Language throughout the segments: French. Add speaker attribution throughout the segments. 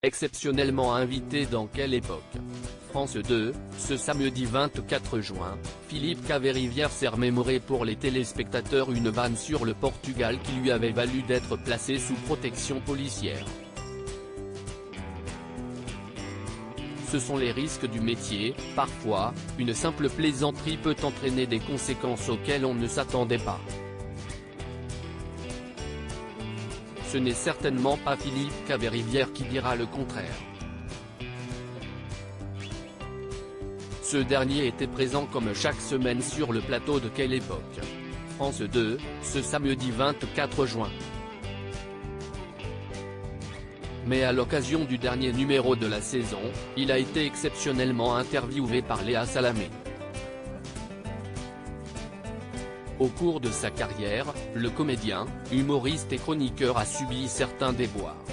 Speaker 1: Exceptionnellement invité dans Quelle époque ? France 2, ce samedi 24 juin, Philippe Caverivière s'est remémoré pour les téléspectateurs une vanne sur le Portugal qui lui avait valu d'être placé sous protection policière. Ce sont les risques du métier, parfois, une simple plaisanterie peut entraîner des conséquences auxquelles on ne s'attendait pas. Ce n'est certainement pas Philippe Caverivière qui dira le contraire. Ce dernier était présent comme chaque semaine sur le plateau de Quelle époque ? France 2, ce samedi 24 juin. Mais à l'occasion du dernier numéro de la saison, il a été exceptionnellement interviewé par Léa Salamé. Au cours de sa carrière, le comédien, humoriste et chroniqueur a subi certains déboires.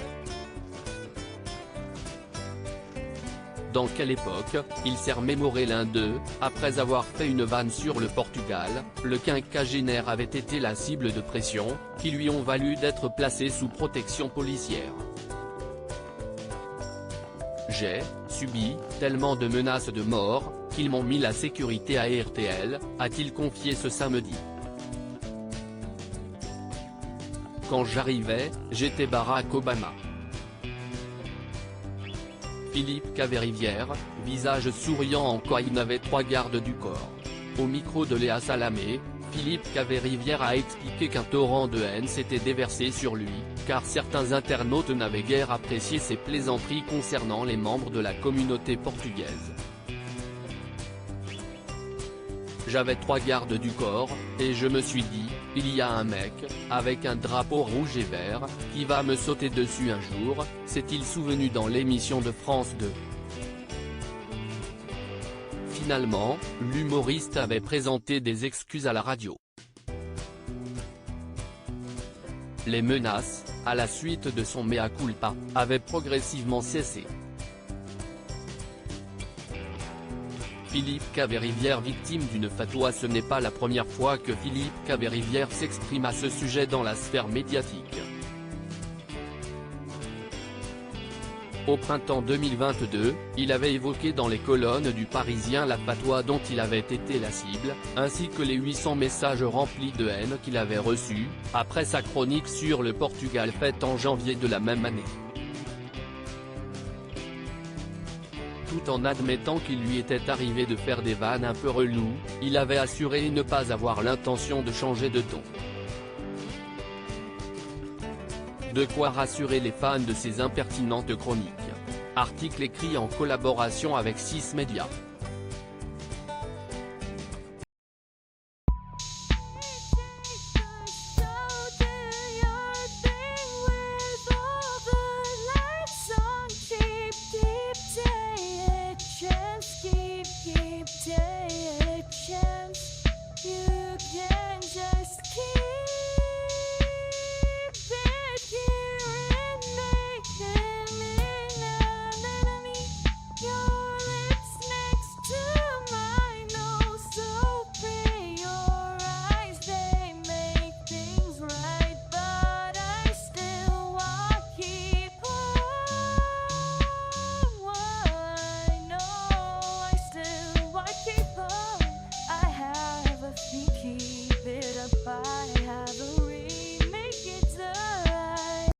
Speaker 1: Dans Quelle époque, il s'est remémoré l'un d'eux, après avoir fait une vanne sur le Portugal, le quinquagénaire avait été la cible de pression, qui lui ont valu d'être placé sous protection policière. J'ai subi tellement de menaces de mort, qu'ils m'ont mis la sécurité à RTL, a-t-il confié ce samedi. Quand j'arrivais, j'étais Barack Obama. Philippe Caverivière, visage souriant en quoi il n'avait 3 gardes du corps. Au micro de Léa Salamé, Philippe Caverivière a expliqué qu'un torrent de haine s'était déversé sur lui, car certains internautes n'avaient guère apprécié ses plaisanteries concernant les membres de la communauté portugaise. J'avais 3 gardes du corps, et je me suis dit, il y a un mec, avec un drapeau rouge et vert, qui va me sauter dessus un jour, s'est-il souvenu dans l'émission de France 2. Finalement, l'humoriste avait présenté des excuses à la radio. Les menaces, à la suite de son mea culpa, avaient progressivement cessé. Philippe Caverivière victime d'une fatwa. Ce n'est pas la première fois que Philippe Caverivière s'exprime à ce sujet dans la sphère médiatique. Au printemps 2022, il avait évoqué dans les colonnes du Parisien la fatwa dont il avait été la cible, ainsi que les 800 messages remplis de haine qu'il avait reçus, après sa chronique sur le Portugal faite en janvier de la même année. Tout en admettant qu'il lui était arrivé de faire des vannes un peu reloues, il avait assuré ne pas avoir l'intention de changer de ton. De quoi rassurer les fans de ses impertinentes chroniques. Article écrit en collaboration avec 6 médias.